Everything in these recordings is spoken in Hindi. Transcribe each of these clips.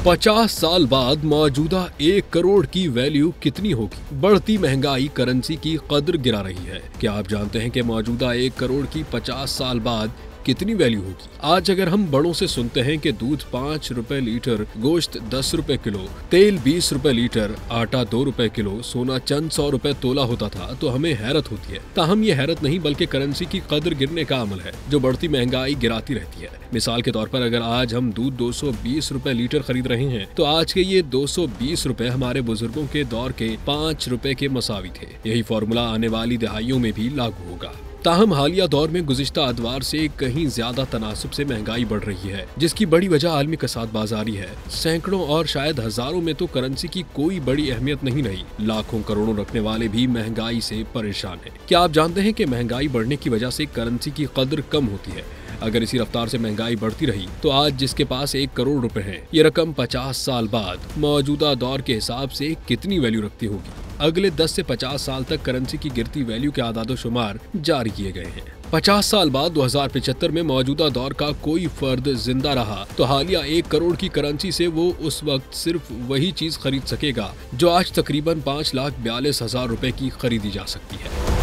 50 साल बाद मौजूदा 1 करोड़ की वैल्यू कितनी होगी? बढ़ती महंगाई करेंसी की कदर गिरा रही है। क्या आप जानते हैं कि मौजूदा 1 करोड़ की 50 साल बाद कितनी वैल्यू होगी? आज अगर हम बड़ों से सुनते हैं कि दूध 5 रुपए लीटर, गोश्त 10 रुपए किलो, तेल 20 रुपए लीटर, आटा 2 रुपए किलो, सोना चंद 100 रुपए तोला होता था, तो हमें हैरत होती है। ताहम ये हैरत नहीं बल्कि करेंसी की कदर गिरने का अमल है जो बढ़ती महंगाई गिराती रहती है। मिसाल के तौर पर अगर आज हम दूध 220 रुपए लीटर खरीद रहे हैं तो आज के ये 220 रुपए हमारे बुजुर्गों के दौर के 5 रुपए के मसावी थे। यही फॉर्मूला आने वाली दहाइयों में भी लागू होगा। ताहम हालिया दौर में गुज़िश्ता अदवार से कहीं ज्यादा तनासुब से महंगाई बढ़ रही है, जिसकी बड़ी वजह आलमी कसाद बाजारी है। सैकड़ों और शायद हजारों में तो करेंसी की कोई बड़ी अहमियत नहीं रही। लाखों करोड़ों रखने वाले भी महंगाई से परेशान हैं। क्या आप जानते हैं कि महंगाई बढ़ने की वजह से करेंसी की कदर कम होती है? अगर इसी रफ्तार से महंगाई बढ़ती रही तो आज जिसके पास 1 करोड़ रुपए है, ये रकम 50 साल बाद मौजूदा दौर के हिसाब से कितनी वैल्यू रखती होगी? अगले 10 से 50 साल तक करेंसी की गिरती वैल्यू के आदाद-ओ-शुमार जारी किए गए हैं। 50 साल बाद 2075 में मौजूदा दौर का कोई फर्द जिंदा रहा तो हालिया 1 करोड़ की करेंसी से वो उस वक्त सिर्फ वही चीज खरीद सकेगा जो आज तकरीबन 5,42,000 रुपए की खरीदी जा सकती है।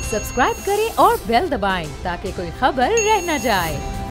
सब्सक्राइब करें और बेल दबाएं ताकि कोई खबर रह न जाए।